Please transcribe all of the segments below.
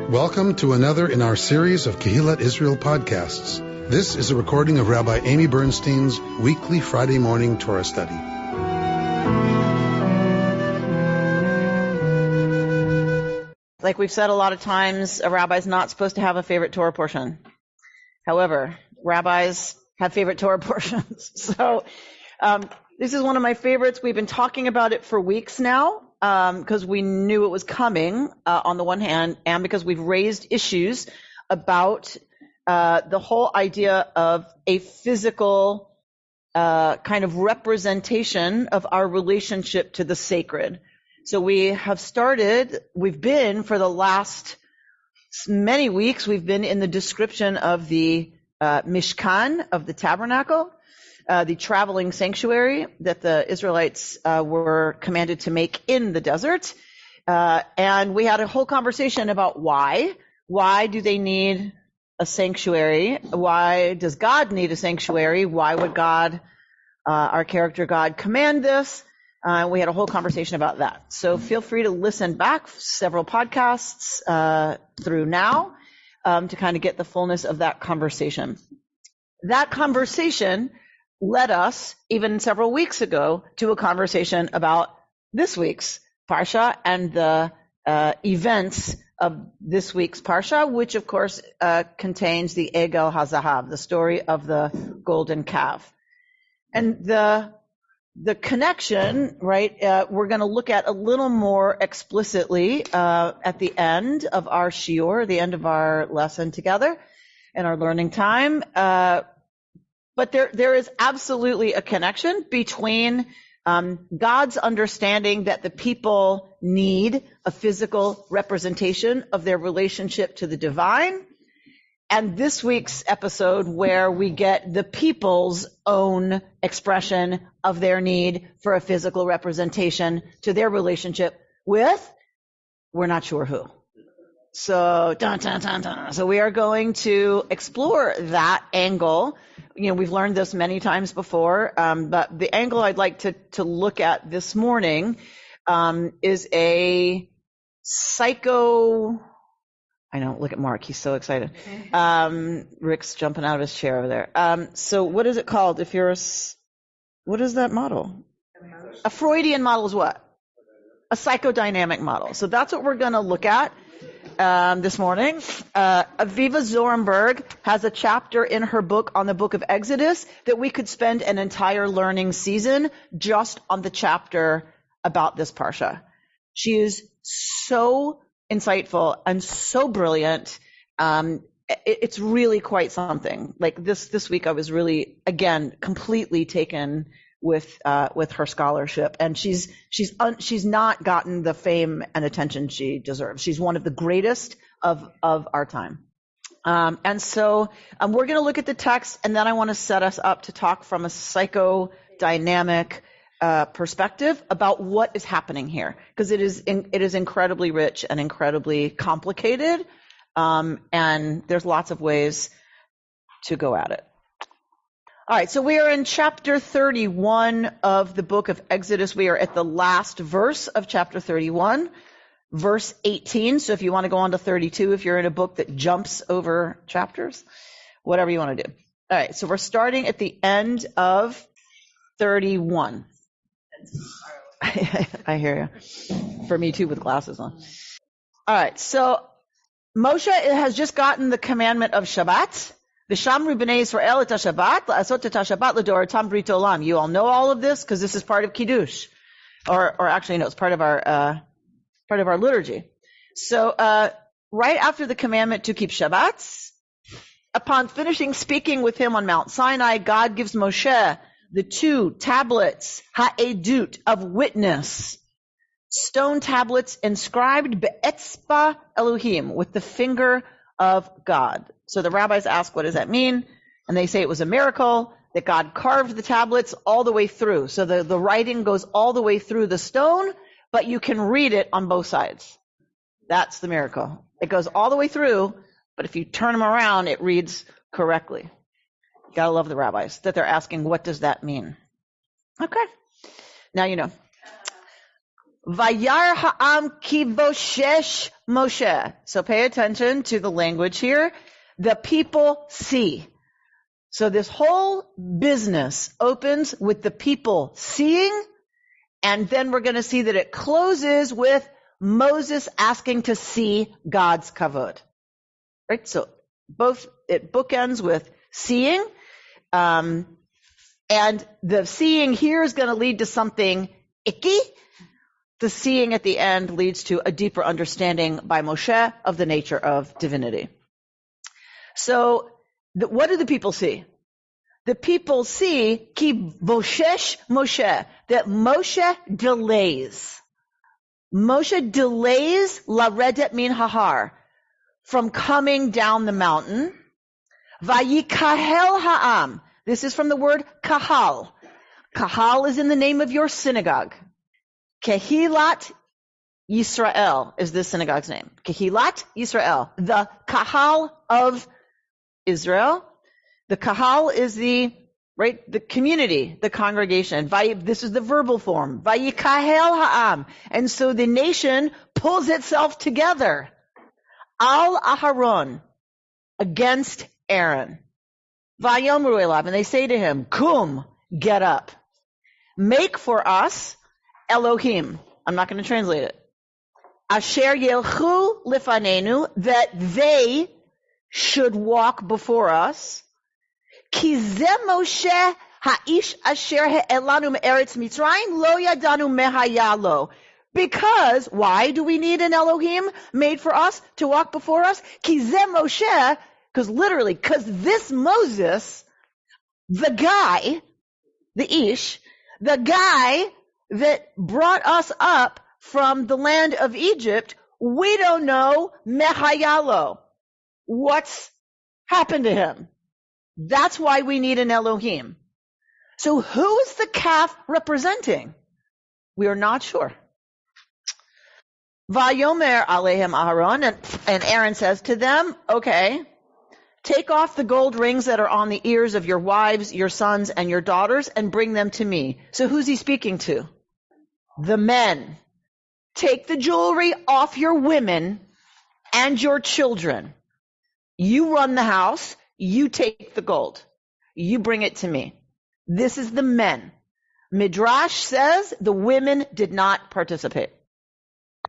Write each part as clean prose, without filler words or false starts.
Welcome to another in our series of Kehillat Israel podcasts. This is a recording of Rabbi Amy Bernstein's weekly Friday morning Torah study. Like we've said a lot of times, a rabbi's not supposed to have a favorite Torah portion. However, rabbis have favorite Torah portions. So this is one of my favorites. We've been talking about it for weeks now because we knew it was coming on the one hand, and because we've raised issues about the whole idea of a physical kind of representation of our relationship to the sacred. So we've been for the last many weeks, we've been in the description of the Mishkan, of the tabernacle, the traveling sanctuary that the Israelites were commanded to make in the desert. And we had a whole conversation about why. Why do they need a sanctuary? Why does God need a sanctuary? Why would God, our character God, command this? We had a whole conversation about that. So feel free to listen back several podcasts through now to kind of get the fullness of that conversation. That conversation led us, even several weeks ago, to a conversation about this week's Parsha and the events of this week's Parsha, which of course contains the Egel HaZahav, the story of the golden calf. And the connection, right, we're going to look at a little more explicitly at the end of our shiur, the end of our lesson together in our learning time. But there is absolutely a connection between God's understanding that the people need a physical representation of their relationship to the divine, and this week's episode where we get the people's own expression of their need for a physical representation to their relationship with, we're not sure who. So, So we are going to explore that angle. You know, we've learned this many times before, but the angle I'd like to look at this morning is a I know, look at Mark, he's so excited. Rick's jumping out of his chair over there. So what is it called what is that model? A Freudian model is what? A psychodynamic model. So that's what we're going to look at this morning. Aviva Zorenberg has a chapter in her book on the book of Exodus that we could spend an entire learning season just on the chapter about this Parsha. She is so insightful and so brilliant. It's really quite something. Like this week I was really, again, completely taken with her scholarship, and she's not gotten the fame and attention she deserves. She's one of the greatest of our time. And so we're going to look at the text, and then I want to set us up to talk from a psychodynamic perspective about what is happening here, because it is incredibly rich and incredibly complicated, and there's lots of ways to go at it. All right, so we are in chapter 31 of the book of Exodus. We are at the last verse of chapter 31, verse 18. So if you want to go on to 32, if you're in a book that jumps over chapters, whatever you want to do. All right, so we're starting at the end of 31. I hear you. For me too, with glasses on. All right, so Moshe has just gotten the commandment of Shabbat. V'shamru b'nei Yisrael et Shabbat la'asot et Shabbat l'doratam brit olam. You all know all of this because this is part of Kiddush, or actually no, it's part of our liturgy. So right after the commandment to keep Shabbats, upon finishing speaking with him on Mount Sinai, God gives Moshe the 2 tablets, ha'edut, of witness, stone tablets inscribed be'etzba Elohim, with the finger of God. So the rabbis ask, what does that mean? And they say it was a miracle that God carved the tablets all the way through. So the writing goes all the way through the stone, but you can read it on both sides. That's the miracle. It goes all the way through, but if you turn them around, it reads correctly. You gotta love the rabbis that they're asking, what does that mean? Okay. Now you know. Vayar ha'am ki voshesh Moshe. So pay attention to the language here. The people see. So this whole business opens with the people seeing, and then we're going to see that it closes with Moses asking to see God's kavod. Right? So it bookends with seeing, and the seeing here is going to lead to something icky. The seeing at the end leads to a deeper understanding by Moshe of the nature of divinity. So, what do the people see? The people see ki voshesh Moshe, that Moshe delays. Moshe delays laredet min hahar, from coming down the mountain. Vayikahel ha'am. This is from the word kahal. Kahal is in the name of your synagogue. Kehilat Yisrael is this synagogue's name. Kehilat Yisrael, the kahal of Israel. The kahal is the community, the congregation. This is the verbal form. Vayikahel ha'am. And so the nation pulls itself together. Al Aharon, against Aaron. Vayomru elav, and they say to him, Kum, get up. Make for us Elohim. I'm not going to translate it. Asher yelchu lifanenu, that they should walk before us. Ki ze Moshe ha'ish asher he'elanu me'eretz Mitzrayim lo yadanu mehayalo. Because, why do we need an Elohim made for us to walk before us? Ki ze Moshe, because this Moses, the guy, the guy that brought us up from the land of Egypt, we don't know mehayalo. What's happened to him? That's why we need an Elohim. So who is the calf representing? We are not sure. Vayomer alehem Aharon, and Aaron says to them, okay, take off the gold rings that are on the ears of your wives, your sons, and your daughters, and bring them to me. So who's he speaking to? The men. Take the jewelry off your women and your children. You run the house. You take the gold. You bring it to me. This is the men. Midrash says the women did not participate.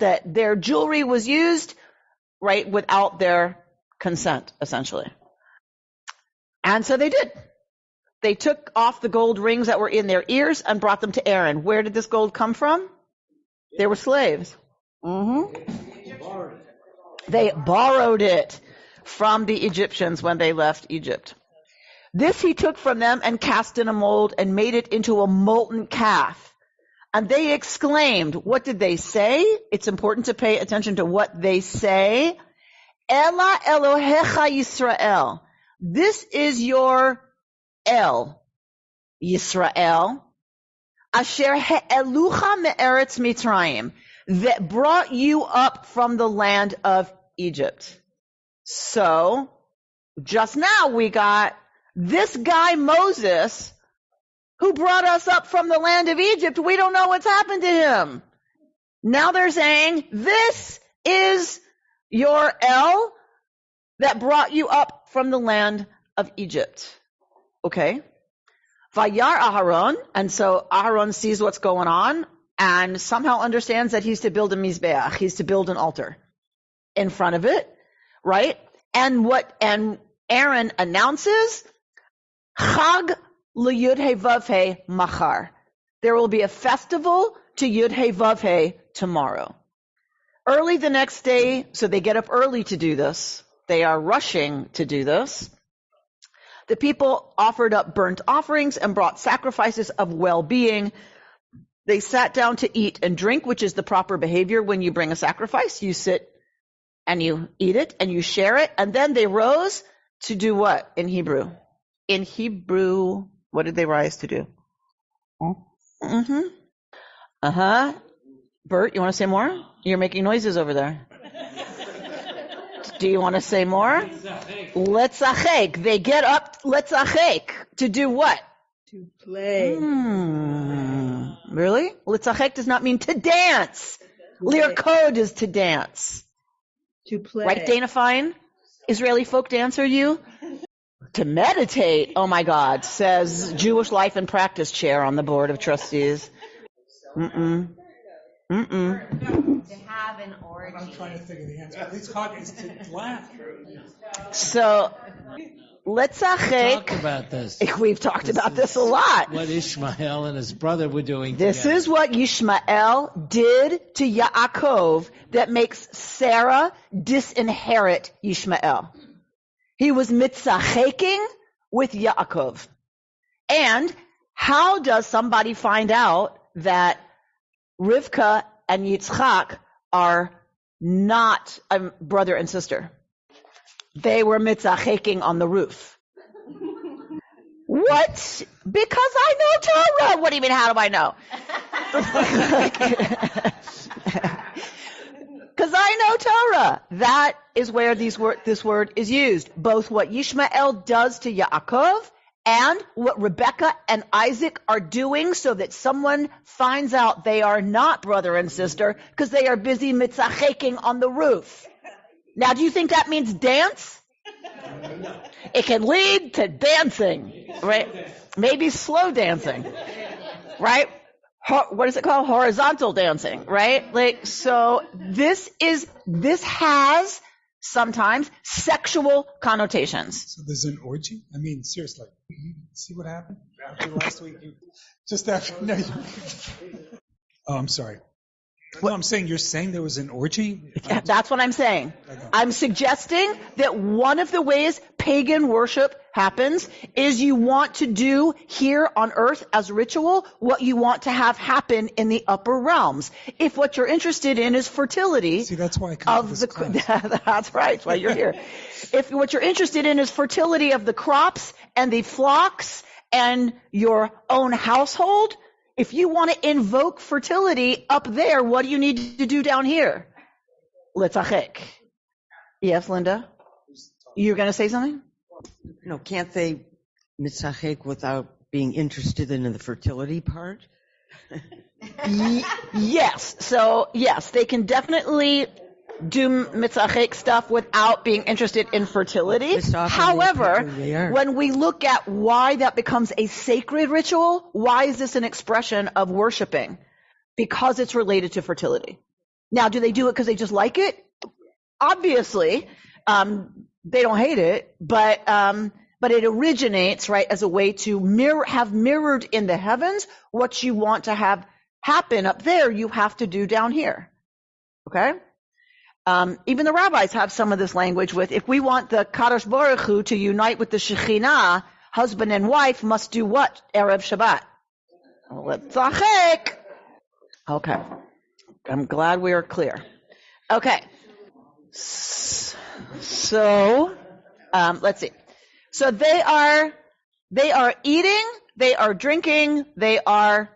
That their jewelry was used, without their consent, essentially. And so they did. They took off the gold rings that were in their ears and brought them to Aaron. Where did this gold come from? They were slaves. They borrowed it from the Egyptians when they left Egypt. This he took from them and cast in a mold and made it into a molten calf. And they exclaimed, what did they say? It's important to pay attention to what they say. Ela Elohecha Yisrael. This is your El, Yisrael. Asher he'elucha me'eretz Mitzrayim. That brought you up from the land of Egypt. So, just now we got this guy Moses, who brought us up from the land of Egypt. We don't know what's happened to him. Now they're saying, this is your El that brought you up from the land of Egypt. Okay. Vayar Aharon, and so Aharon sees what's going on and somehow understands that he's to build a mizbeach. He's to build an altar in front of it, right? And Aaron announces, Chag L'Yud He Vav He Machar. There will be a festival to Yud He Vav He tomorrow. Early the next day, so they get up early to do this. They are rushing to do this. The people offered up burnt offerings and brought sacrifices of well-being. They sat down to eat and drink, which is the proper behavior when you bring a sacrifice. You sit and you eat it and you share it. And then they rose to do what in Hebrew? In Hebrew, what did they rise to do? Bert, you want to say more? You're making noises over there. Do you want to say more? Letzachek. They get up, letzachek. To do what? To play. Really? Litzachek does not mean to dance. Lirkod is to dance. To play. Right, Dana Fine? Israeli folk dancer, you? To meditate. Oh my God, says Jewish Life and Practice Chair on the Board of Trustees. To have an orgy. I'm trying to think of the answer. It's hard to laugh. So, Litzachek. Talk about this. We've talked about this a lot. What Ishmael and his brother were doing This together. is what Yishmael did to Yaakov that makes Sarah disinherit Yishmael. He was mitzacheking with Yaakov. And how does somebody find out that Rivka and Yitzchak are not a brother and sister? They were mitzacheking on the roof. What? Because I know Torah. What do you mean, how do I know? Because I know Torah. That is where this word is used. Both what Yishmael does to Yaakov and what Rebekah and Isaac are doing so that someone finds out they are not brother and sister because they are busy mitzacheking on the roof. Now, do you think that means dance? It can lead to dancing, right? Maybe slow dancing, right? What is it called? Horizontal dancing, right? Like, so this has sometimes sexual connotations. So there's an orgy? I mean, seriously, you see what happened after last week? Oh, I'm sorry. No, I'm saying you're saying there was an orgy? Yeah, that's what I'm saying. I'm suggesting that one of the ways pagan worship happens is you want to do here on earth as ritual what you want to have happen in the upper realms. If what you're interested in is fertility, see, that's why I come to this class. That's right, that's why you're here. If what you're interested in is fertility of the crops and the flocks and your own household, if you want to invoke fertility up there, what do you need to do down here? Litzachek. Yes, Linda? You're going to say something? No, can't they mitzachek without being interested in the fertility part? Yes. So, yes, they can definitely do mitzachek stuff without being interested in fertility. However, when we look at why that becomes a sacred ritual, why is this an expression of worshiping? Because it's related to fertility. Now, do they do it because they just like it? Obviously, they don't hate it, but it originates, right, as a way to have mirrored in the heavens what you want to have happen up there, you have to do down here. Okay? Even the rabbis have some of this language with, if we want the Kadosh Baruch Hu to unite with the Shekhinah, husband and wife must do what? Erev Shabbat. Litzachek. Okay. I'm glad we are clear. Okay. So, let's see. So they are eating, they are drinking, they are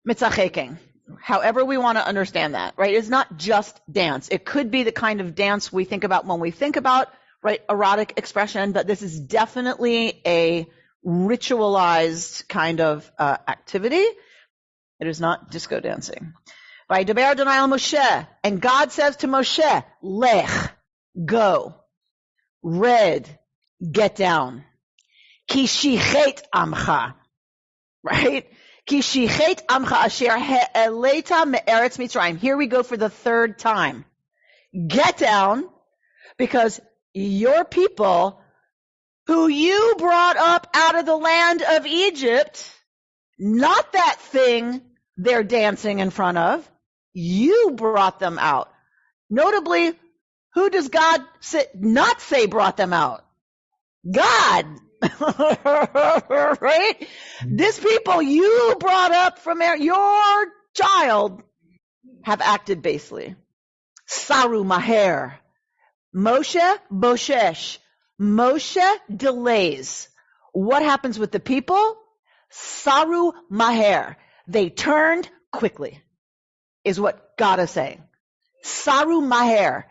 mitzacheking. However we want to understand that, right? It's not just dance. It could be the kind of dance we think about when we think about, right, erotic expression, but this is definitely a ritualized kind of activity. It is not disco dancing. Vaydaber Adonai el Moshe, and God says to Moshe, Lech, go, red, get down. Ki shichet amcha, right? Ki shichet amcha asher he'eleta me'eretz Mitzrayim. Here we go for the third time. Get down, because your people, who you brought up out of the land of Egypt, not that thing they're dancing in front of, you brought them out. Notably, who does God not say brought them out? God. Right? This people you brought up from your child have acted basely. Saru maher. Moshe boshesh. Moshe delays. What happens with the people? Saru maher. They turned quickly, is what God is saying. Saru maher.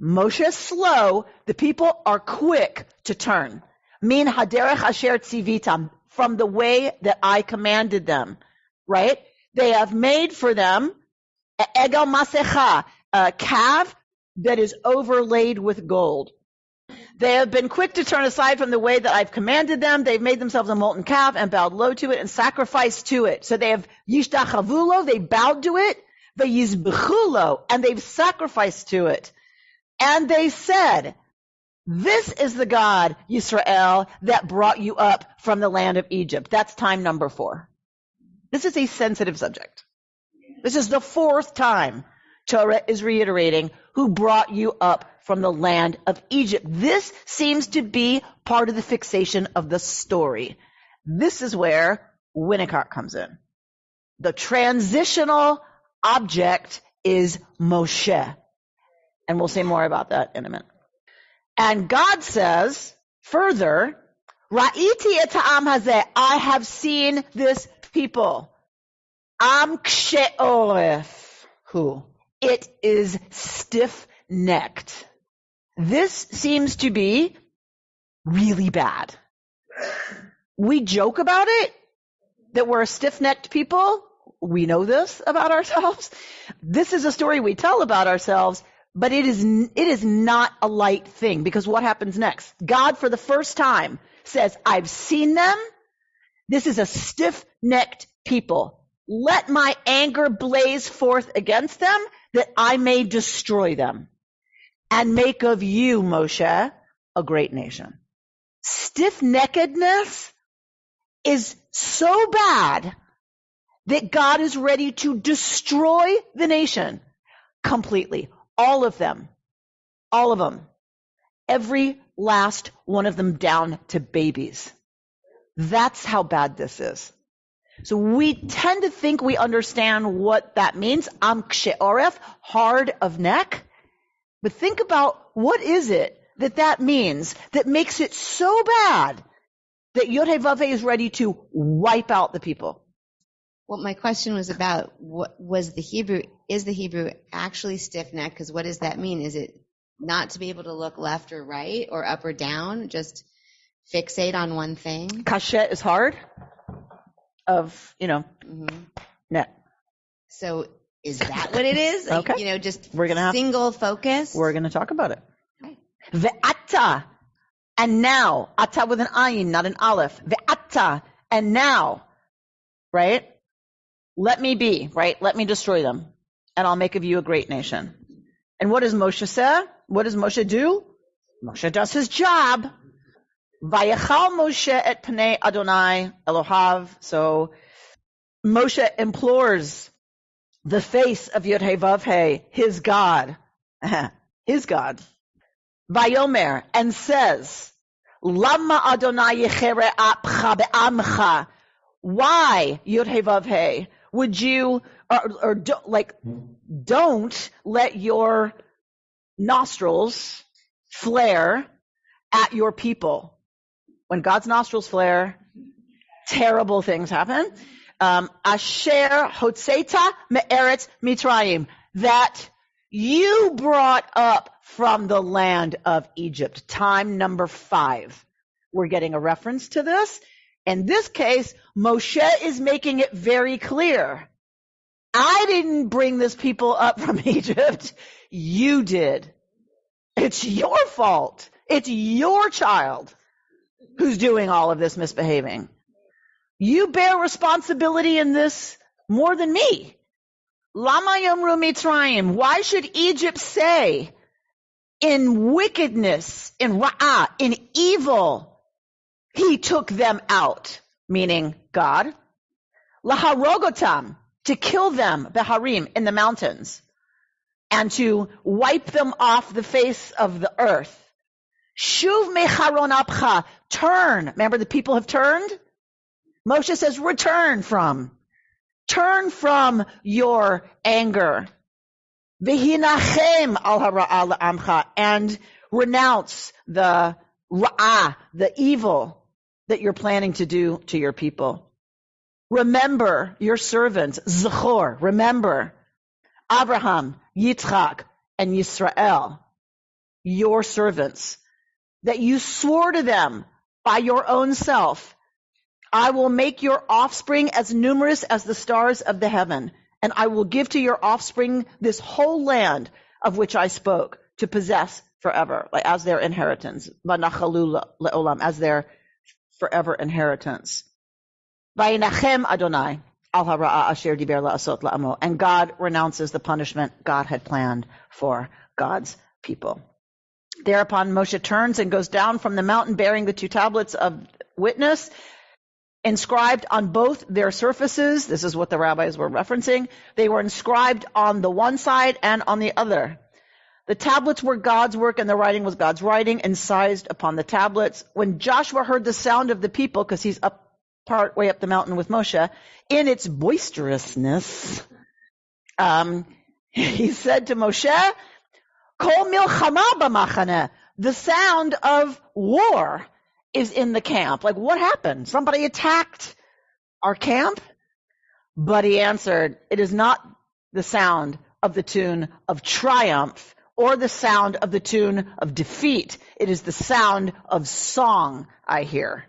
Moshe slow, the people are quick to turn. Min haderech asher tzivitam, from the way that I commanded them, right? They have made for them egel masecha, a calf that is overlaid with gold. They have been quick to turn aside from the way that I've commanded them. They've made themselves a molten calf and bowed low to it and sacrificed to it. So they have yishtachavulo, they bowed to it, vayizbechulo, and they've sacrificed to it. And they said, this is the God, Yisrael, that brought you up from the land of Egypt. That's time number 4. This is a sensitive subject. This is the 4th time Torah is reiterating who brought you up from the land of Egypt. This seems to be part of the fixation of the story. This is where Winnicott comes in. The transitional object is Moshe. And we'll say more about that in a minute. And God says, further, Ra'iti et ha'am hazeh, I have seen this people. Am kshe'oref, who? It is stiff-necked. This seems to be really bad. We joke about it, that we're a stiff-necked people. We know this about ourselves. This is a story we tell about ourselves, but it is not a light thing, because what happens next? God, for the first time, says, I've seen them. This is a stiff-necked people. Let my anger blaze forth against them, that I may destroy them, and make of you, Moshe, a great nation. Stiff-neckedness is so bad that God is ready to destroy the nation completely. All of them. Every last one of them down to babies. That's how bad this is. So we tend to think we understand what that means. Am kshe'oref, hard of neck. But think about, what is it that means that makes it so bad that Yod-Heh-Vav-Heh is ready to wipe out the people? Well, my question was about is the Hebrew actually stiff-necked? Because what does that mean? Is it not to be able to look left or right or up or down, just fixate on one thing? Kashet is hard of, neck. So is that what it is? Like, Okay. Just single focus? We're going to talk about it. Okay. Ve'ata, and now, ata with an ayin, not an aleph. Ve'ata, and now, right? Let me be, right? Let me destroy them, and I'll make of you a great nation. And what does Moshe say? What does Moshe do? Moshe does his job. Vayachal Moshe et pnei Adonai Elohav. So Moshe implores the face of Yod-Heh-Vav-Heh, his God, Vayomer, and says, Lama Adonai yechere apcha be'amcha. Why, Yod-Heh-Vav-Heh, would you, don't let your nostrils flare at your people? When God's nostrils flare, terrible things happen. Asher hotzeta me'eretz Mitzrayim, that you brought up from the land of Egypt. Time number 5. We're getting a reference to this. In this case, Moshe is making it very clear. I didn't bring this people up from Egypt. You did. It's your fault. It's your child who's doing all of this misbehaving. You bear responsibility in this more than me. Lama yomru Mitzrayim. Why should Egypt say, in wickedness, in ra'ah, in evil, he took them out, meaning God. Laharogotam, to kill them, beharim, in the mountains, and to wipe them off the face of the earth. Shuv mecharon apcha, turn. Remember, the people have turned? Moshe says, turn from your anger. V'hinachem al hara'ah la'amcha, and renounce the ra'ah, the evil that you're planning to do to your people. Remember your servants, Zachor, remember Abraham, Yitzchak, and Yisrael, your servants, that you swore to them by your own self, I will make your offspring as numerous as the stars of the heaven, and I will give to your offspring this whole land of which I spoke, to possess forever, like as their inheritance. V'nachalu le'olam, as their forever inheritance. Vayinachem Adonai al hara'a asher diber la'asot la'amo. And God renounces the punishment God had planned for God's people. Thereupon Moshe turns and goes down from the mountain bearing the 2 tablets of witness, inscribed on both their surfaces. This is what the rabbis were referencing. They were inscribed on the one side and on the other. The tablets were God's work and the writing was God's writing, incised upon the tablets. When Joshua heard the sound of the people, because he's part way up the mountain with Moshe, in its boisterousness, he said to Moshe, Kol milchama b'machane, the sound of war is in the camp. Like, what happened? Somebody attacked our camp? But he answered, it is not the sound of the tune of triumph or the sound of the tune of defeat. It is the sound of song I hear.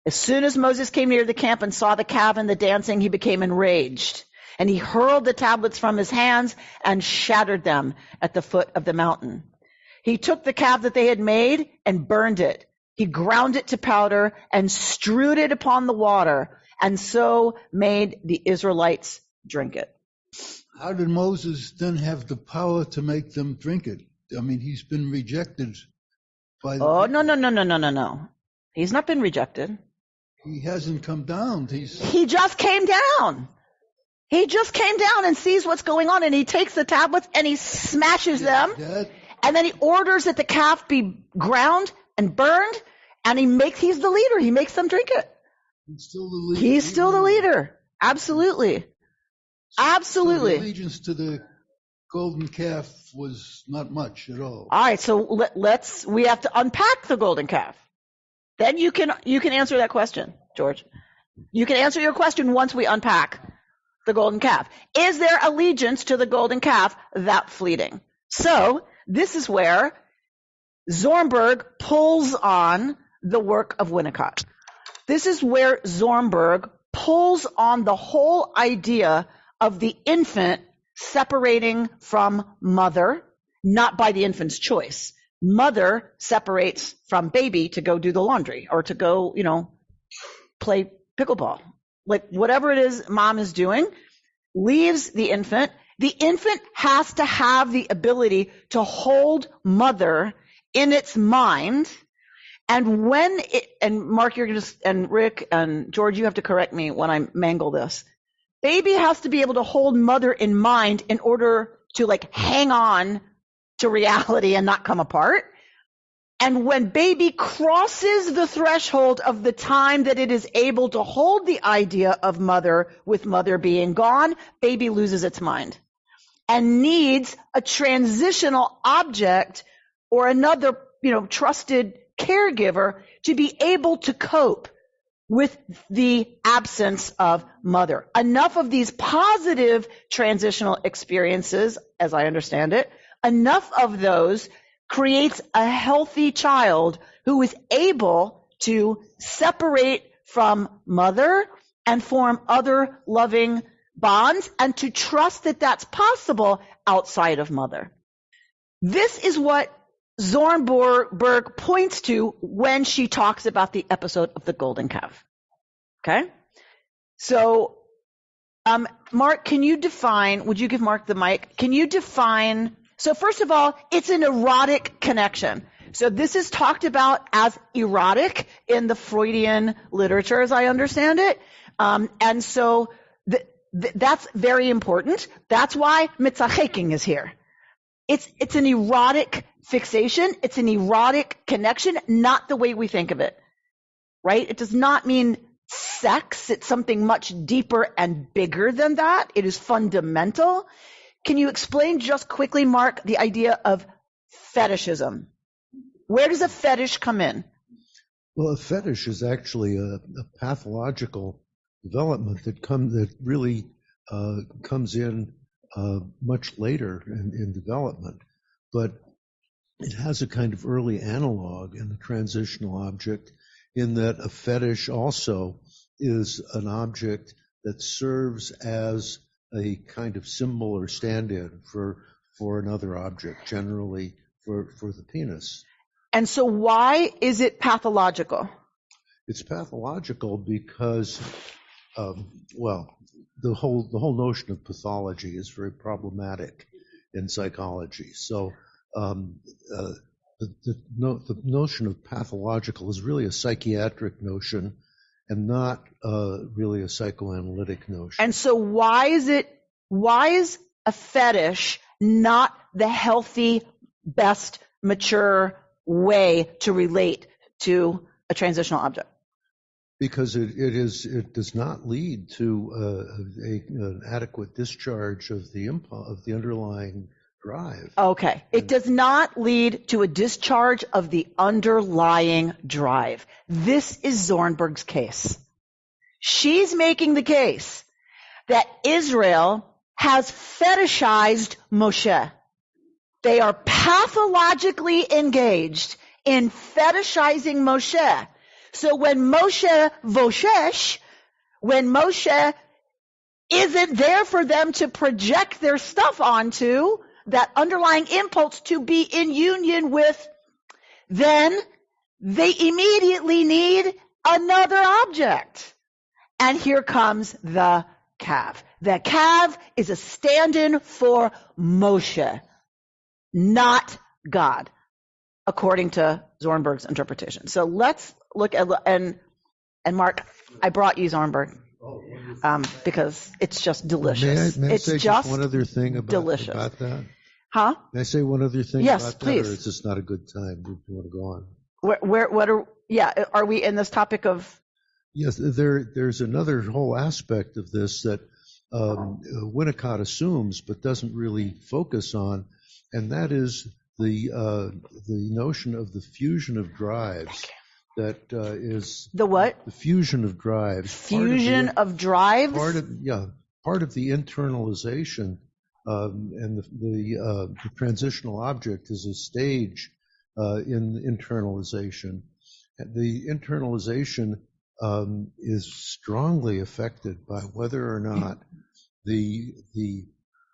As soon as Moses came near the camp and saw the calf and the dancing, he became enraged. And he hurled the tablets from his hands and shattered them at the foot of the mountain. He took the calf that they had made and burned it. He ground it to powder and strewed it upon the water, and so made the Israelites drink it. How did Moses then have the power to make them drink it? I mean, he's been rejected by the Oh, no. He's not been rejected. He hasn't come down. He just came down. He just came down and sees what's going on, and he takes the tablets and he smashes them, and then he orders that the calf be ground and burned, and he's the leader. He makes them drink it. He's still the leader. He's still the leader. Absolutely. Absolutely. So the allegiance to the golden calf was not much at all. All right, so we have to unpack the golden calf. Then you can answer that question, George. You can answer your question once we unpack the golden calf. Is there allegiance to the golden calf that fleeting? So this is where Zornberg pulls on the work of Winnicott. This is where Zornberg pulls on the whole idea of the infant separating from mother, not by the infant's choice. Mother separates from baby to go do the laundry or to go, play pickleball. Like whatever it is mom is doing, leaves the infant. The infant has to have the ability to hold mother in its mind. And and Mark, and Rick and George, you have to correct me when I mangle this. Baby has to be able to hold mother in mind in order to hang on to reality and not come apart. And when baby crosses the threshold of the time that it is able to hold the idea of mother with mother being gone, baby loses its mind and needs a transitional object or another, trusted caregiver to be able to cope with the absence of mother. Enough of these positive transitional experiences, as I understand it, enough of those creates a healthy child who is able to separate from mother and form other loving bonds and to trust that that's possible outside of mother. This is what Zornberg points to when she talks about the episode of the golden calf. Okay? So, Mark, would you give Mark the mic? Can you define, so first of all, it's an erotic connection. So this is talked about as erotic in the Freudian literature, as I understand it. And so that's very important. That's why mitzacheking is here. It's an erotic fixation. It's an erotic connection, not the way we think of it, right? It does not mean sex. It's something much deeper and bigger than that. It is fundamental. Can you explain just quickly, Mark, the idea of fetishism? Where does a fetish come in? Well, a fetish is actually a pathological development that really comes in much later in development, but it has a kind of early analog in the transitional object in that a fetish also is an object that serves as a kind of symbol or stand-in for another object, generally for the penis. And so why is it pathological? It's pathological because, the whole notion of pathology is very problematic in psychology. So the notion of pathological is really a psychiatric notion and not really a psychoanalytic notion. And so why is a fetish not the healthy, best, mature way to relate to a transitional object? Because it does not lead to an adequate discharge of the underlying drive. Okay. It does not lead to a discharge of the underlying drive. This is Zornberg's case. She's making the case that Israel has fetishized Moshe. They are pathologically engaged in fetishizing Moshe. So when Moshe voshesh, when Moshe isn't there for them to project their stuff onto, that underlying impulse to be in union with, then they immediately need another object. And here comes the calf. The calf is a stand-in for Moshe, not God, according to Zornberg's interpretation. So let's look at, and Mark, I brought you Zornberg because it's just delicious. May I it's say just one other thing about that? Huh? May I say one other thing yes, about please. that, or is this not a good time? Do you want to go on? Are we in this topic of? Yes, there's another whole aspect of this that Winnicott assumes but doesn't really focus on, and that is the notion of the fusion of drives. That is the what? The fusion of drives. Fusion of drives. Part of the internalization, and the transitional object is a stage in internalization. The internalization is strongly affected by whether or not the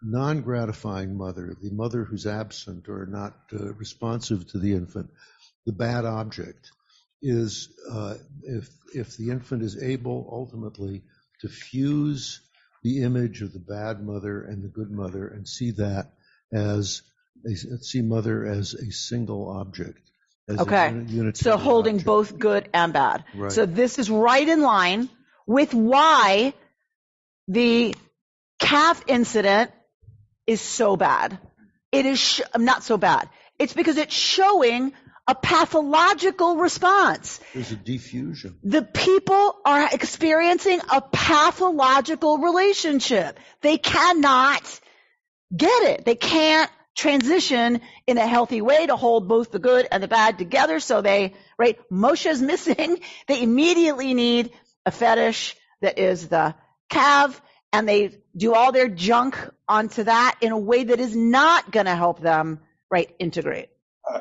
non-gratifying mother, the mother who's absent or not responsive to the infant, the bad object, is if the infant is able ultimately to fuse the image of the bad mother and the good mother and see mother as a single object. So holding object. Both good and bad. Right. So this is right in line with why the calf incident is so bad. It is not so bad. It's because it's showing a pathological response. There's a diffusion. The people are experiencing a pathological relationship. They cannot get it. They can't transition in a healthy way to hold both the good and the bad together. So Moshe's missing. They immediately need a fetish that is the calf, and they do all their junk onto that in a way that is not going to help them, integrate.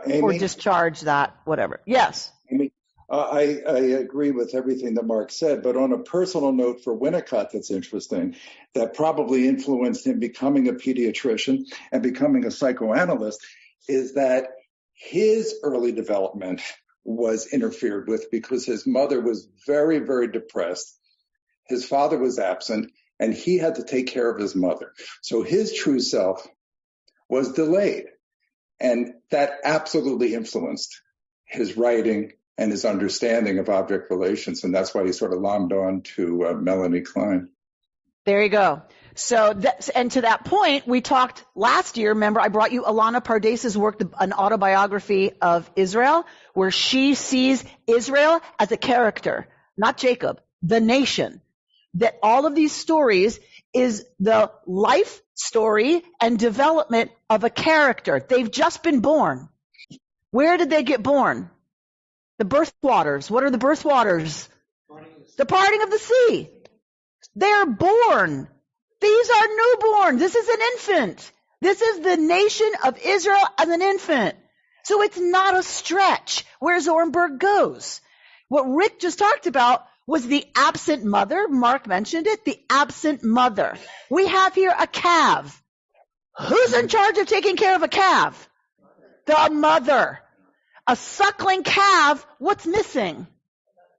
Amy? Or discharge that, whatever. Yes. Amy, I agree with everything that Mark said, but on a personal note for Winnicott that's interesting, that probably influenced him becoming a pediatrician and becoming a psychoanalyst, is that his early development was interfered with because his mother was very, very depressed. His father was absent, and he had to take care of his mother. So his true self was delayed. And that absolutely influenced his writing and his understanding of object relations. And that's why he sort of lommed on to Melanie Klein. There you go. So, and to that point, we talked last year, remember, I brought you Alana Pardesa's work, an autobiography of Israel, where she sees Israel as a character, not Jacob, the nation. That all of these stories is the life story and development of a character. They've just been born. Where did they get born? The birth waters. What are the birth waters? The parting of the sea. They're born. These are newborn. This is an infant. This is the nation of Israel as an infant. So it's not a stretch where Zornberg goes. What Rick just talked about was the absent mother. Mark mentioned it, the absent mother. We have here a calf. Who's in charge of taking care of a calf? The mother. A suckling calf, what's missing?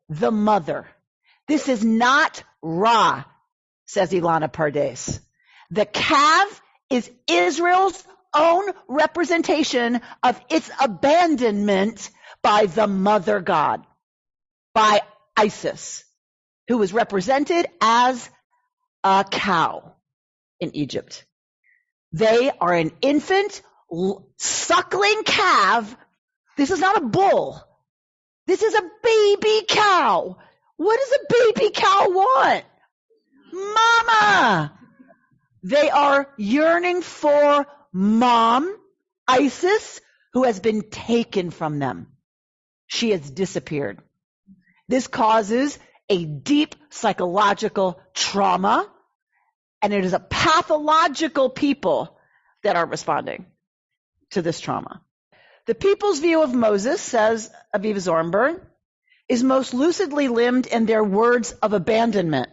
The mother. This is not Ra, says Ilana Pardes. The calf is Israel's own representation of its abandonment by the mother god, by Isis, who was represented as a cow in Egypt. They are an infant suckling calf. This is not a bull. This is a baby cow. What does a baby cow want? Mama. They are yearning for mom, Isis, who has been taken from them. She has disappeared. This causes a deep psychological trauma, and it is a pathological people that are responding to this trauma. The people's view of Moses, says Aviva Zornberg, is most lucidly limned in their words of abandonment.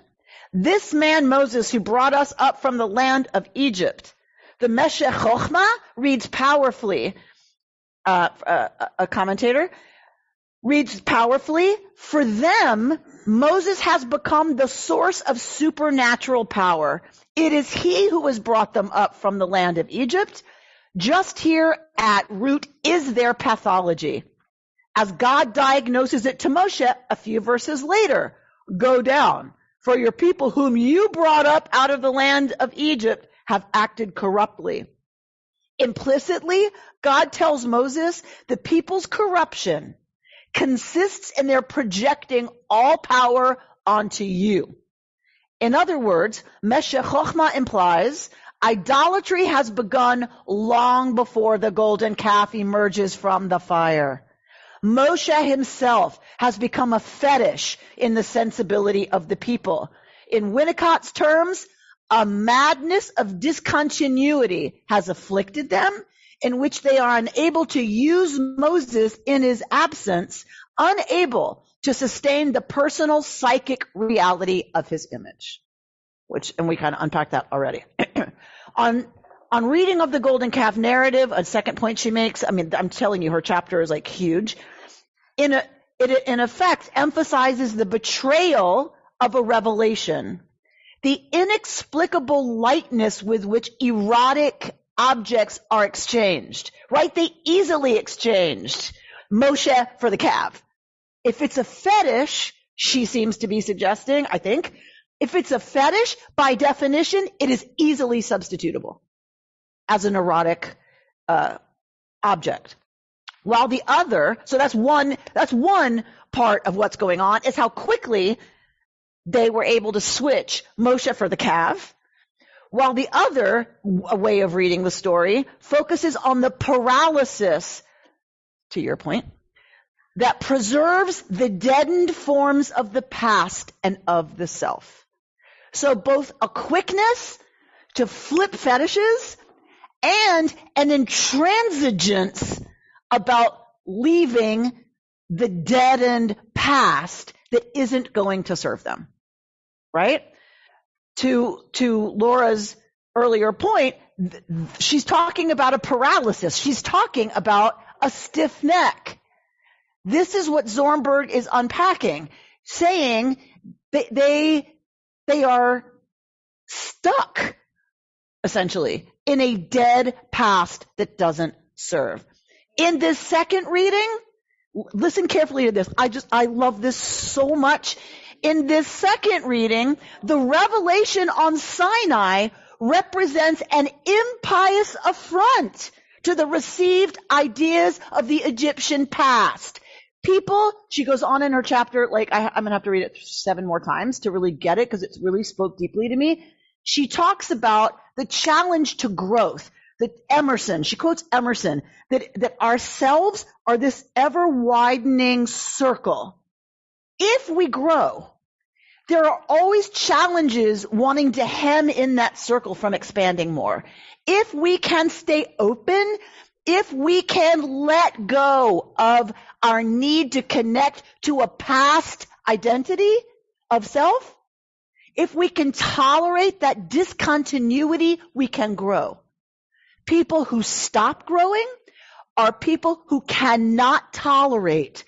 This man Moses who brought us up from the land of Egypt. The Meshech Chochmah reads powerfully, a commentator reads powerfully, for them, Moses has become the source of supernatural power. It is he who has brought them up from the land of Egypt. Just here at root is their pathology. As God diagnoses it to Moshe a few verses later, go down, for your people whom you brought up out of the land of Egypt have acted corruptly. Implicitly, God tells Moses the people's corruption consists in their projecting all power onto you. In other words, Meshech Chochmah implies idolatry has begun long before the golden calf emerges from the fire. Moshe himself has become a fetish in the sensibility of the people. In Winnicott's terms, a madness of discontinuity has afflicted them, in which they are unable to use Moses in his absence, unable to sustain the personal psychic reality of his image. And we kind of unpacked that already. On reading of the golden calf narrative, a second point she makes, I mean, I'm telling you, her chapter is like huge. It in effect emphasizes the betrayal of a revelation, the inexplicable lightness with which erotic objects are exchanged, right? They easily exchanged Moshe for the calf. If it's a fetish, she seems to be suggesting, I think, if it's a fetish, by definition, it is easily substitutable as an erotic object. While the other, so that's one part of what's going on, is how quickly they were able to switch Moshe for the calf, while the other way of reading the story focuses on the paralysis, to your point, that preserves the deadened forms of the past and of the self. So both a quickness to flip fetishes and an intransigence about leaving the deadened past that isn't going to serve them, right? To Laura's earlier point, she's talking about a paralysis. She's talking about a stiff neck. This is what Zornberg is unpacking, saying that they are stuck, essentially, in a dead past that doesn't serve. In this second reading, listen carefully to this. I love this so much. In this second reading, the revelation on Sinai represents an impious affront to the received ideas of the Egyptian past. People, she goes on in her chapter, like I'm going to have to read it 7 more times to really get it because it really spoke deeply to me. She talks about the challenge to growth, that Emerson, she quotes Emerson, that ourselves are this ever widening circle. If we grow, there are always challenges wanting to hem in that circle from expanding more. If we can stay open, if we can let go of our need to connect to a past identity, of self, if we can tolerate that discontinuity, we can grow. People who stop growing are people who cannot tolerate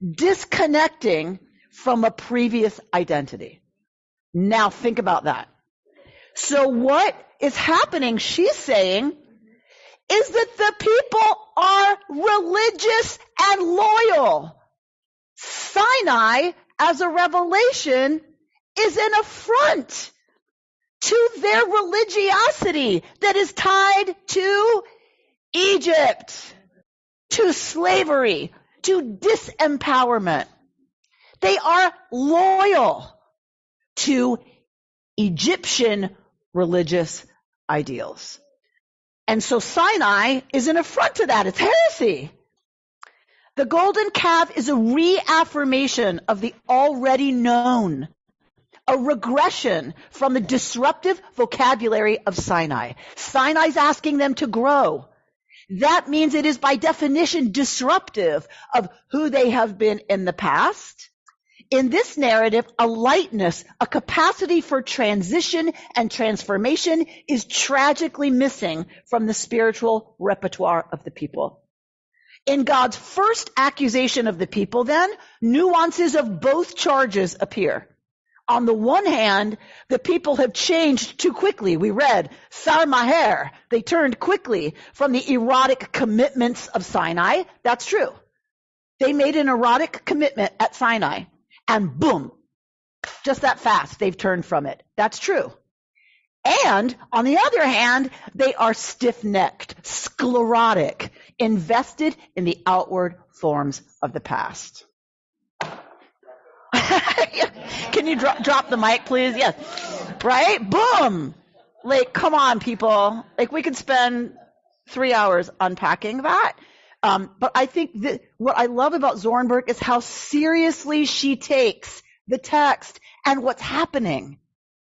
disconnecting from a previous identity. Now think about that. So what is happening, she's saying, is that the people are religious and loyal. Sinai, as a revelation, is an affront to their religiosity that is tied to Egypt, to slavery, to disempowerment. They are loyal to Egyptian religious ideals. And so Sinai is an affront to that. It's heresy. The golden calf is a reaffirmation of the already known, a regression from the disruptive vocabulary of Sinai. Sinai's asking them to grow. That means it is by definition disruptive of who they have been in the past. In this narrative, a lightness, a capacity for transition and transformation is tragically missing from the spiritual repertoire of the people. In God's first accusation of the people, then, nuances of both charges appear. On the one hand, the people have changed too quickly. We read, Sar Maher. They turned quickly from the erotic commitments of Sinai. That's true. They made an erotic commitment at Sinai. And boom, just that fast, they've turned from it. That's true. And on the other hand, they are stiff-necked, sclerotic, invested in the outward forms of the past. Can you drop the mic, please? Yes. Right? Boom. Like, come on, people. Like, we could spend 3 hours unpacking that. But I think that what I love about Zornberg is how seriously she takes the text and what's happening.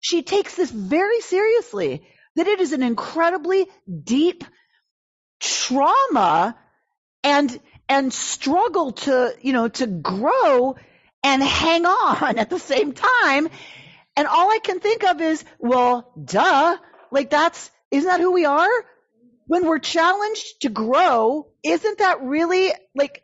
She takes this very seriously, that it is an incredibly deep trauma and struggle to grow and hang on at the same time. And all I can think of is, well, duh, like isn't that who we are? When we're challenged to grow, isn't that really like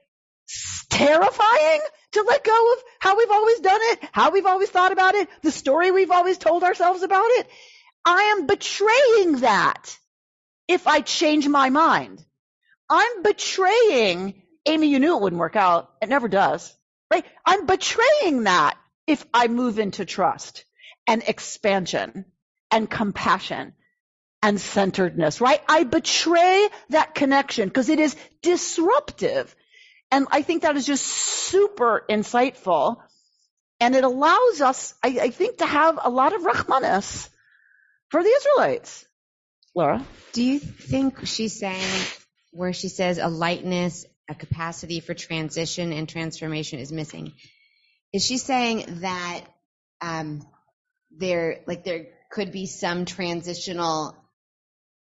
terrifying to let go of how we've always done it, how we've always thought about it, the story we've always told ourselves about it? I am betraying that if I change my mind. I'm betraying, Amy, you knew it wouldn't work out. It never does, right? I'm betraying that if I move into trust and expansion and compassion and centeredness, right? I betray that connection because it is disruptive. And I think that is just super insightful. And it allows us, I think, to have a lot of rachmanis for the Israelites. Laura? Do you think she's saying, where she says a lightness, a capacity for transition and transformation is missing, is she saying that there could be some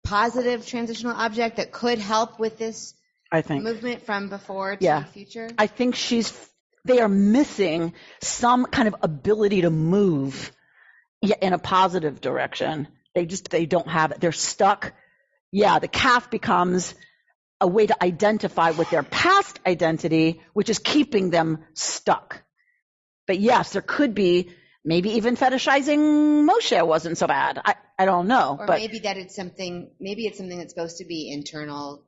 positive transitional object that could help with this movement from before to the future? I think they are missing some kind of ability to move in a positive direction. They don't have it. They're stuck. Yeah, the calf becomes a way to identify with their past identity, which is keeping them stuck. But yes, there could be maybe even fetishizing Moshe wasn't so bad. I don't know. Or maybe it's something that's supposed to be internal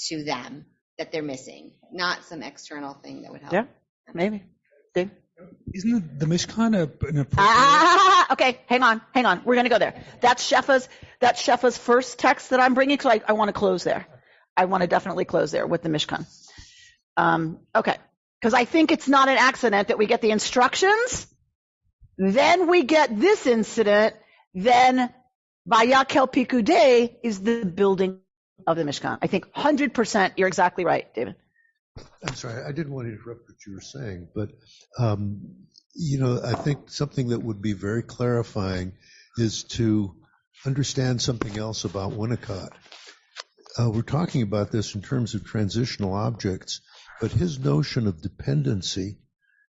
to them that they're missing, not some external thing that would help. Yeah, maybe. Dave? Isn't the Mishkan an appropriate? Okay, hang on. We're going to go there. That's Shefa's first text that I'm bringing, so I want to close there. I want to definitely close there with the Mishkan. Okay, because I think it's not an accident that we get the instructions, then we get this incident, then Vayakel Pikudei is the building of the Mishkan. I think 100% you're exactly right, David. I'm sorry, I didn't want to interrupt what you were saying, but I think something that would be very clarifying is to understand something else about Winnicott. We're talking about this in terms of transitional objects, but his notion of dependency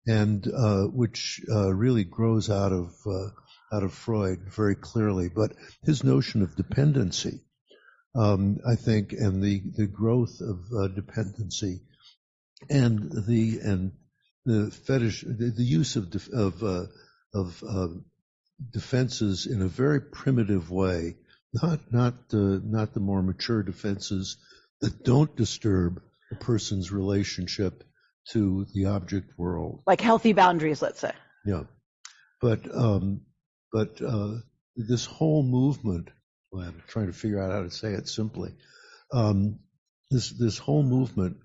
and which really grows out of Freud very clearly. But his notion of dependency, I think, and the growth of dependency, and the fetish, the use of defenses in a very primitive way, not the more mature defenses that don't disturb a person's relationship to the object world, like healthy boundaries, let's say. Yeah, but this whole movement, well, I'm trying to figure out how to say it simply. This whole movement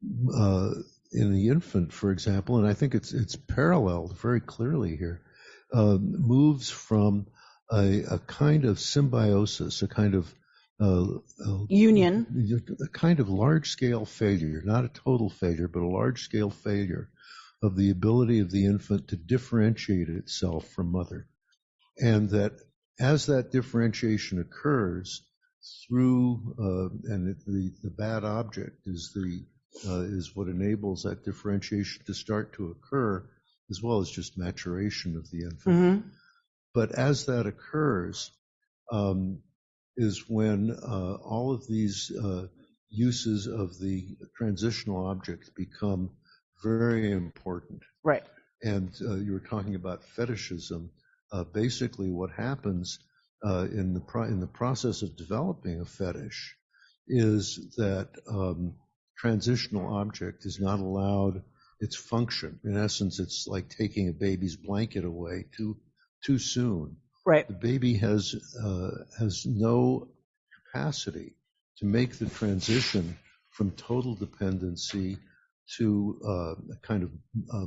in the infant, for example, and I think it's paralleled very clearly here, moves from a kind of symbiosis, a kind of union, a kind of large-scale failure, not a total failure, but a large-scale failure of the ability of the infant to differentiate itself from mother, and that as that differentiation occurs through, and the bad object is what enables that differentiation to start to occur, as well as just maturation of the infant. Mm-hmm. But as that occurs, is when all of these uses of the transitional object become very important. Right. And you were talking about fetishism. Basically, what happens in the process of developing a fetish is that transitional object is not allowed its function. In essence, it's like taking a baby's blanket away too soon. Right. The baby has no capacity to make the transition from total dependency to a kind of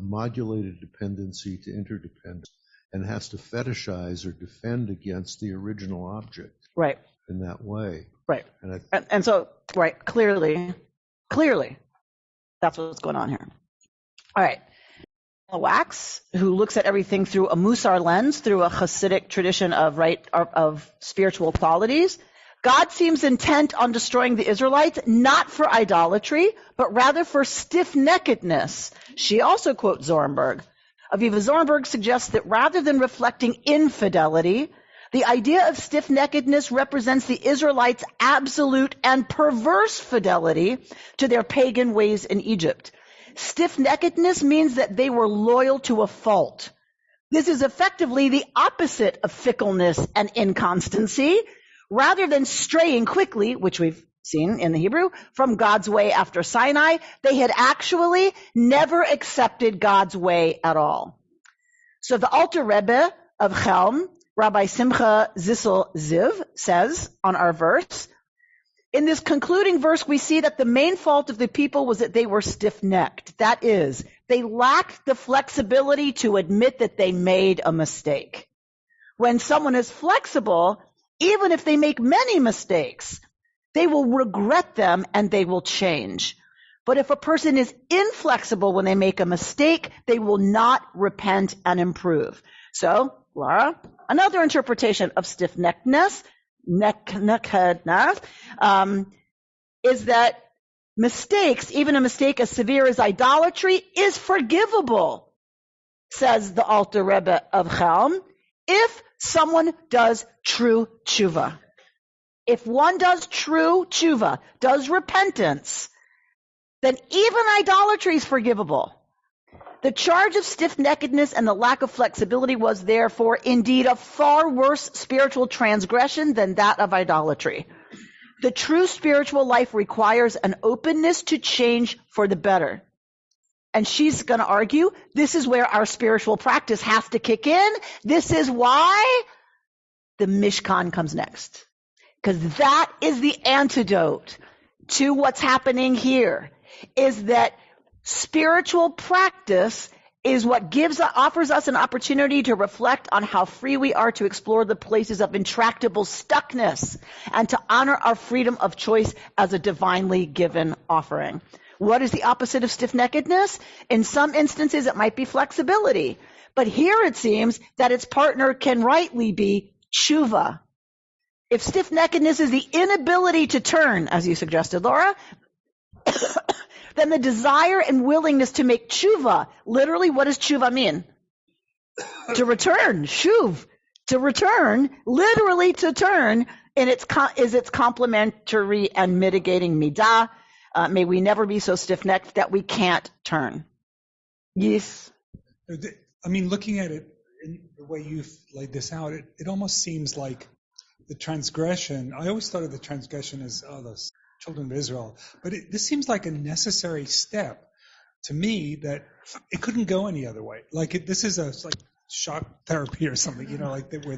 modulated dependency to interdependence, and has to fetishize or defend against the original object. Right. In that way. Right. And so, right, clearly, that's what's going on here. All right. Wax, who looks at everything through a Musar lens, through a Hasidic tradition of spiritual qualities. God seems intent on destroying the Israelites, not for idolatry, but rather for stiff-neckedness. She also quotes Zornberg. Aviva Zornberg suggests that rather than reflecting infidelity, the idea of stiff-neckedness represents the Israelites' absolute and perverse fidelity to their pagan ways in Egypt. Stiff-neckedness means that they were loyal to a fault. This is effectively the opposite of fickleness and inconstancy. Rather than straying quickly, which we've seen in the Hebrew, from God's way after Sinai, they had actually never accepted God's way at all. So the Alter Rebbe of Chelm, Rabbi Simcha Zissel Ziv, says on our verse, in this concluding verse, we see that the main fault of the people was that they were stiff-necked. That is, they lacked the flexibility to admit that they made a mistake. When someone is flexible, even if they make many mistakes, they will regret them and they will change. But if a person is inflexible when they make a mistake, they will not repent and improve. So, Laura, another interpretation of stiff-neckedness, is that mistakes, even a mistake as severe as idolatry, is forgivable, says the Alter Rebbe of Chelm, if someone does true tshuva. If one does true tshuva, does repentance, then even idolatry is forgivable. The charge of stiff-neckedness and the lack of flexibility was therefore indeed a far worse spiritual transgression than that of idolatry. The true spiritual life requires an openness to change for the better. And she's going to argue this is where our spiritual practice has to kick in. This is why the Mishkan comes next. Because that is the antidote to what's happening here, is that spiritual practice is what offers us an opportunity to reflect on how free we are to explore the places of intractable stuckness and to honor our freedom of choice as a divinely given offering. What is the opposite of stiff-neckedness? In some instances, it might be flexibility. But here it seems that its partner can rightly be tshuva. If stiff-neckedness is the inability to turn, as you suggested, Laura, then the desire and willingness to make tshuva, literally, what does tshuva mean? To return, shuv, to return, literally to turn, and is its complementary and mitigating midah. May we never be so stiff-necked that we can't turn. Yes. I mean, looking at it in the way you've laid this out, it almost seems like the transgression. I always thought of the transgression as the children of Israel, but this seems like a necessary step to me that it couldn't go any other way. Like this is like shock therapy or something, like that, where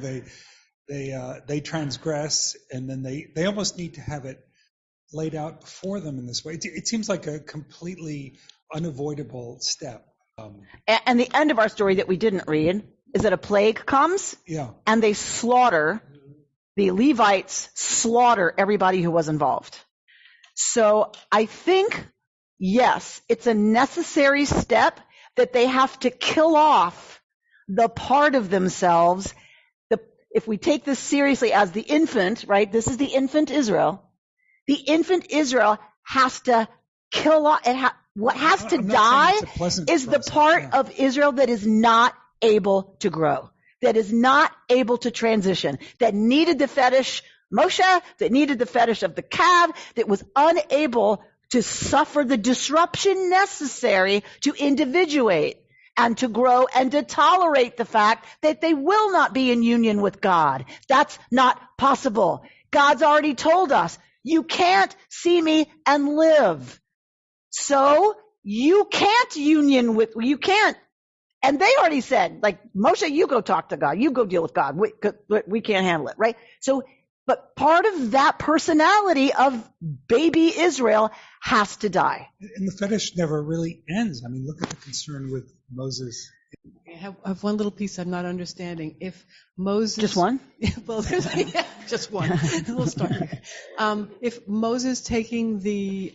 they transgress, and then they almost need to have it laid out before them in this way. It seems like a completely unavoidable step. And the end of our story that we didn't read is that a plague comes, and they slaughter, the Levites slaughter everybody who was involved. So I think, yes, it's a necessary step that they have to kill off the part of themselves. If we take this seriously as the infant, right? This is the infant Israel. The infant Israel has to kill off. What has to die is the part of Israel that is not able to grow, that is not able to transition, that needed the fetish Moshe, that needed the fetish of the calf, that was unable to suffer the disruption necessary to individuate and to grow and to tolerate the fact that they will not be in union with God. That's not possible. God's already told us, you can't see me and live. So you can't you can't. And they already said, like, Moshe, you go talk to God. You go deal with God. We can't handle it, right? So, but part of that personality of baby Israel has to die. And the fetish never really ends. I mean, look at the concern with Moses. I have one little piece I'm not understanding. If Moses... Just one? Well, just one. We'll start here. If Moses taking the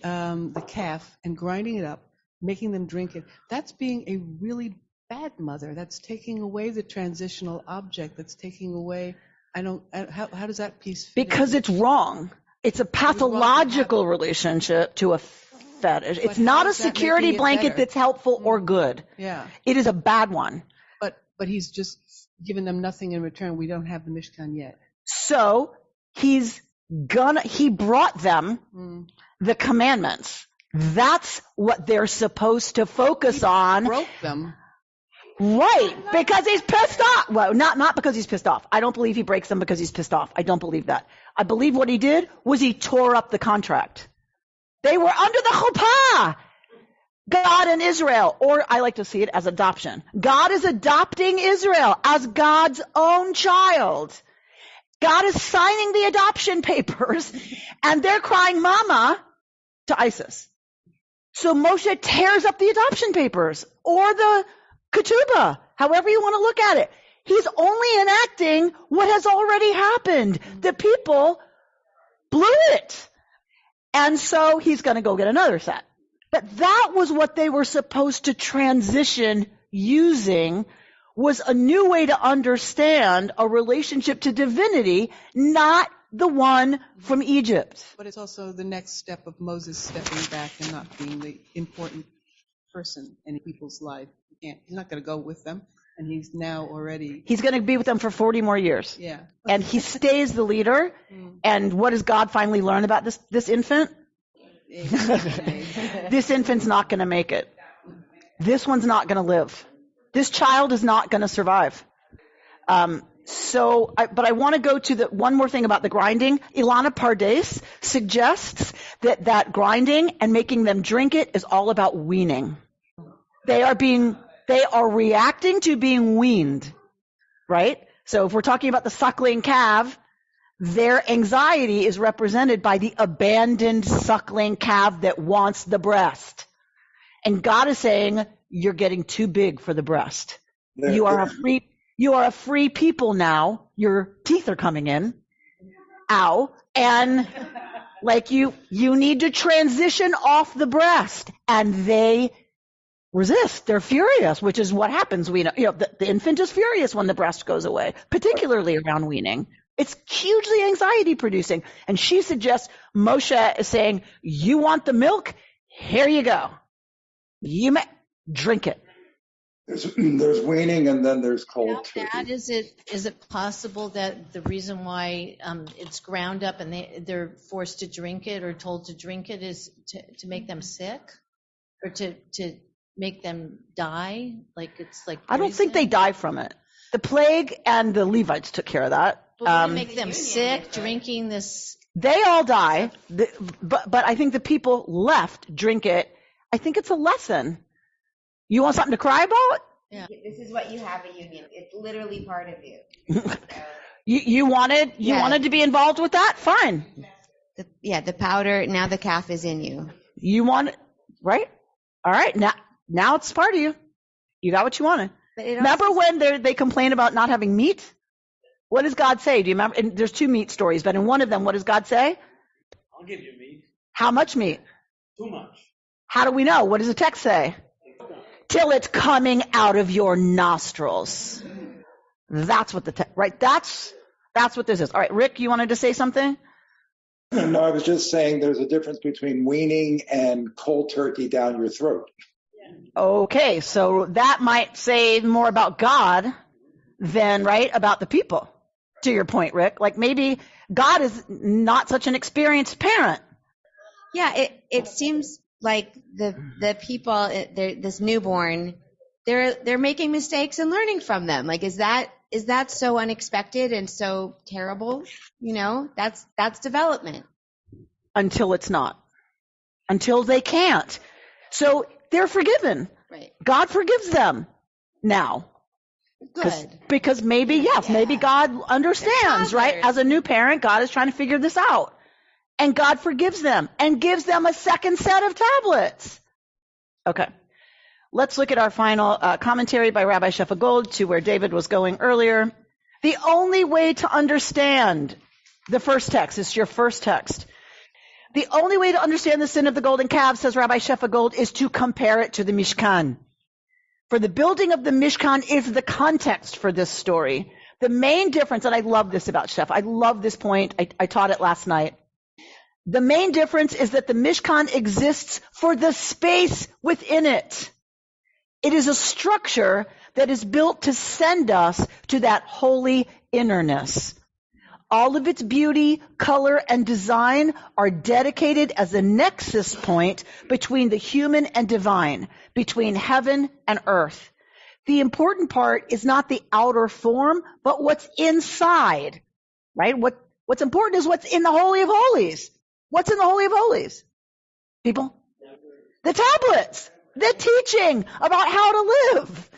calf and grinding it up, making them drink it, that's being a really bad mother. That's taking away the transitional object. That's taking away... how does that piece fit? Because it's wrong. It's a pathological relationship to a fetish. It's not a security blanket that's helpful or good. Yeah. It is a bad one. But he's just given them nothing in return. We don't have the Mishkan yet. So he brought them the commandments. That's what they're supposed to focus on. He broke them. Right, because he's pissed off. Well, not because he's pissed off. I don't believe he breaks them because he's pissed off. I don't believe that. I believe what he did was he tore up the contract. They were under the chuppah. God and Israel, or I like to see it as adoption. God is adopting Israel as God's own child. God is signing the adoption papers, and they're crying mama to ISIS. So Moshe tears up the adoption papers, or the ketubah, however you want to look at it. He's only enacting what has already happened. The people blew it. And so he's going to go get another set. But that was what they were supposed to transition using, was a new way to understand a relationship to divinity, not the one from Egypt. But it's also the next step of Moses stepping back and not being the important person in people's life. He's not going to go with them, and he's now already... He's going to be with them for 40 more years. Yeah. And he stays the leader. And what does God finally learn about this infant? This infant's not going to make it. This one's not going to live. This child is not going to survive. But I want to go to one more thing about the grinding. Ilana Pardes suggests that grinding and making them drink it is all about weaning. They are reacting to being weaned, right? So if we're talking about the suckling calf, their anxiety is represented by the abandoned suckling calf that wants the breast. And God is saying, you're getting too big for the breast. You are a free people now. Your teeth are coming in. Ow. And like you need to transition off the breast. And they resist. They're furious, which is what happens. We know, the infant is furious when the breast goes away, particularly around weaning. It's hugely anxiety producing. And she suggests Moshe is saying, you want the milk? Here you go. You may drink it. There's weaning and then there's cold Without turkey. that, is it possible that the reason why it's ground up and they're forced to drink it or told to drink it is to make them sick or to make them die? Like it's like I don't think they poison? die from it. The plague and the Levites took care of that. But would it make them sick drinking this? They all die, but I think the people left drink it. I think it's a lesson. You want something to cry about? Yeah. This is what you have a union. It's literally part of you. You wanted to be involved with that? Fine. The powder, now the calf is in you. You want it, right? All right. Now it's part of you. You got what you wanted. Remember when they complain about not having meat? What does God say? Do you remember? And there's 2 meat stories, but in one of them, what does God say? I'll give you meat. How much meat? Too much. How do we know? What does the text say? Till it's coming out of your nostrils. That's what right? That's what this is. All right, Rick, you wanted to say something? No, I was just saying there's a difference between weaning and cold turkey down your throat. Okay, so that might say more about God than, right, about the people. To your point, Rick. Like maybe God is not such an experienced parent. Yeah, it seems like the people, this newborn, they're making mistakes and learning from them. Like, is that so unexpected and so terrible? You know, that's development. Until it's not. Until they can't. So they're forgiven. Right. God forgives them now. Good. Because maybe God understands, right? As a new parent, God is trying to figure this out. And God forgives them and gives them a second set of tablets. Okay. Let's look at our final commentary by Rabbi Sheffa Gold to where David was going earlier. The only way to understand the first text, this is your first text. The only way to understand the sin of the golden calf, says Rabbi Sheffa Gold, is to compare it to the Mishkan. For the building of the Mishkan is the context for this story. The main difference, and I love this about Shef, I love this point, I taught it last night. The main difference is that the Mishkan exists for the space within it. It is a structure that is built to send us to that holy innerness. All of its beauty, color, and design are dedicated as a nexus point between the human and divine, between heaven and earth. The important part is not the outer form, but what's inside, right? What's important is what's in the Holy of Holies. What's in the Holy of Holies? People? The tablets. The teaching about how to live.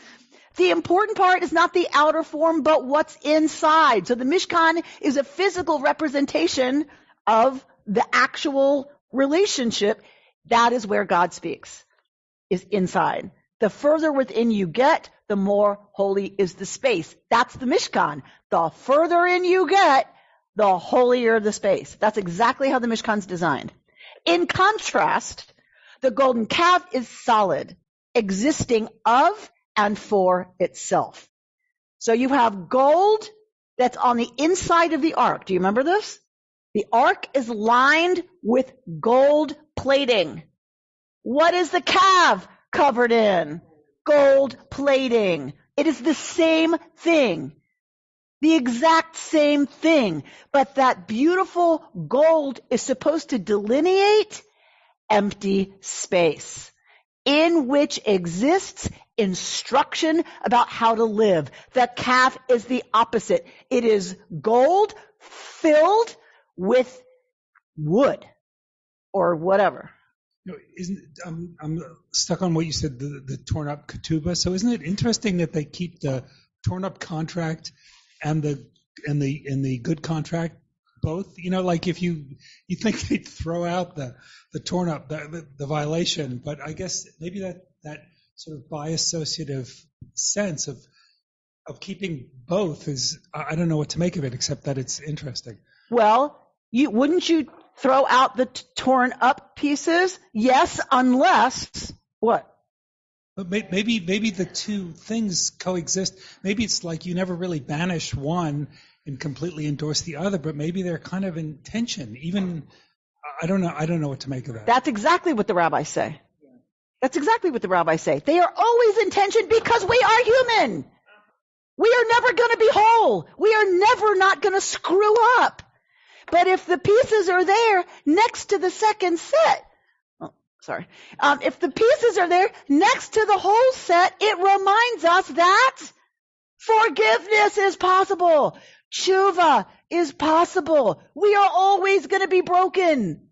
The important part is not the outer form, but what's inside. So the Mishkan is a physical representation of the actual relationship. That is where God speaks, is inside. The further within you get, the more holy is the space. That's the Mishkan. The further in you get, the holier the space. That's exactly how the Mishkan's designed. In contrast, the golden calf is solid, existing of and for itself. So you have gold that's on the inside of the ark. Do you remember this? The ark is lined with gold plating. What is the calf covered in? Gold plating. It is the same thing. The exact same thing. But that beautiful gold is supposed to delineate empty space in which exists instruction about how to live. The calf is the opposite. It is gold filled with wood or whatever. No, I'm stuck on what you said, the torn up ketubah. So isn't it interesting that they keep the torn up contract and the good contract both? You know, like if you think they'd throw out the torn up, the violation, but I guess maybe that sort of bi-associative sense of keeping both is, I don't know what to make of it except that it's interesting. Well, wouldn't you throw out the torn up pieces? Yes, unless what? But maybe the two things coexist. Maybe it's like you never really banish one and completely endorse the other, but maybe they're kind of in tension. Even I don't know what to make of that. That's exactly what the rabbis say. That's exactly what the rabbis say. They are always in tension because we are human. We are never going to be whole. We are never not going to screw up. But if the pieces are there next to the second set, if the pieces are there next to the whole set, it reminds us that forgiveness is possible. Tshuva is possible. We are always going to be broken.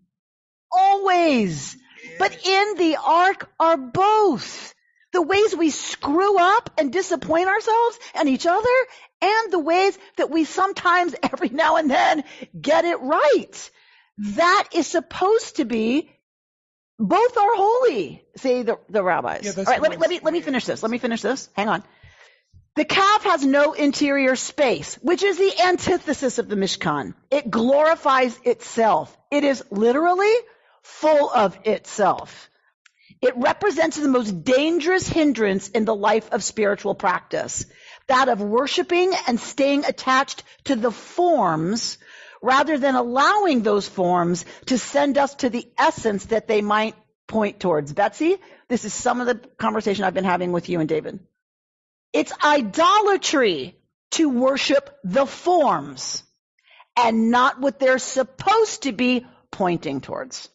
Always. But in the ark are both the ways we screw up and disappoint ourselves and each other, and the ways that we sometimes, every now and then, get it right. That is supposed to be, both are holy, say the rabbis. Yeah, all right, let me finish this. Hang on. The calf has no interior space, which is the antithesis of the Mishkan. It glorifies itself. It is literally full of itself. It represents the most dangerous hindrance in the life of spiritual practice, that of worshiping and staying attached to the forms rather than allowing those forms to send us to the essence that they might point towards. Betsy, this is some of the conversation I've been having with you and David. It's idolatry to worship the forms and not what they're supposed to be pointing towards,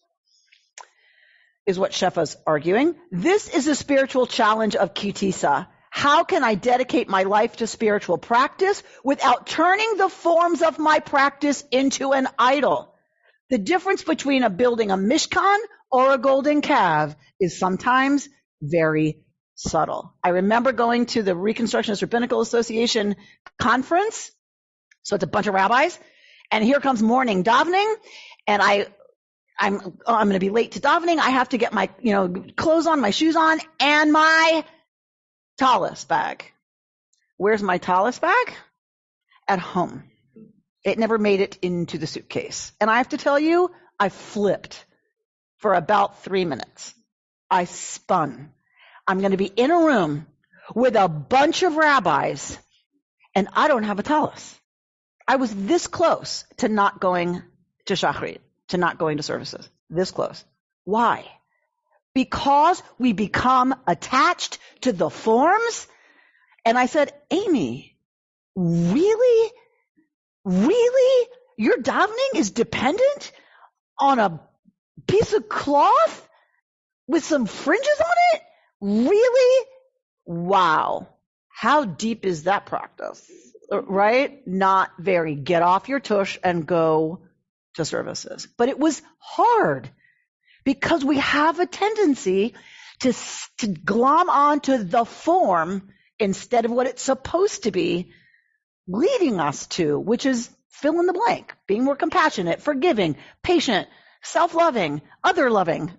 is what Shefa's arguing. This is a spiritual challenge of Tisa. How can I dedicate my life to spiritual practice without turning the forms of my practice into an idol? The difference between building a mishkan or a golden calf is sometimes very subtle. I remember going to the Reconstructionist Rabbinical Association conference. So it's a bunch of rabbis. And here comes morning davening. And I'm going to be late to davening. I have to get my, clothes on, my shoes on, and my tallis bag. Where's my tallis bag? At home. It never made it into the suitcase. And I have to tell you, I flipped for about 3 minutes. I spun. I'm going to be in a room with a bunch of rabbis, and I don't have a tallis. I was this close to not going to Shachrit, to not going to services. This close. Why? Because we become attached to the forms. And I said, Amy, really? Really? Your davening is dependent on a piece of cloth with some fringes on it? Really? Wow. How deep is that practice? Right? Not very. Get off your tush and go to services. But it was hard because we have a tendency to glom onto the form instead of what it's supposed to be leading us to, which is fill in the blank, being more compassionate, forgiving, patient, self-loving, other-loving,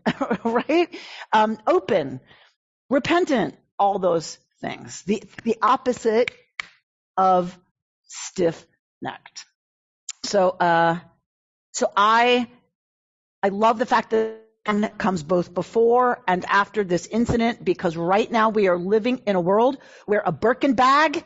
right? Open, repentant, all those things. The opposite of stiff-necked. So I love the fact that it comes both before and after this incident, because right now we are living in a world where a Birkin bag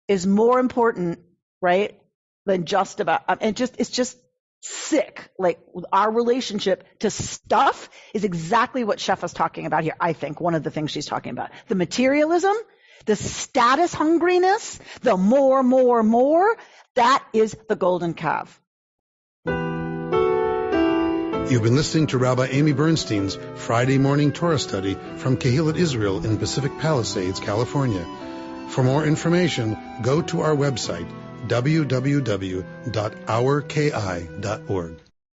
is more important, right, than just about, it's just sick. Like our relationship to stuff is exactly what Shefa's talking about here. I think one of the things she's talking about, the materialism, the status hungriness, the more, that is the golden calf. You've been listening to Rabbi Amy Bernstein's Friday morning Torah study from Kehillat Israel in Pacific Palisades, California. For more information, go to our website, www.ourki.org.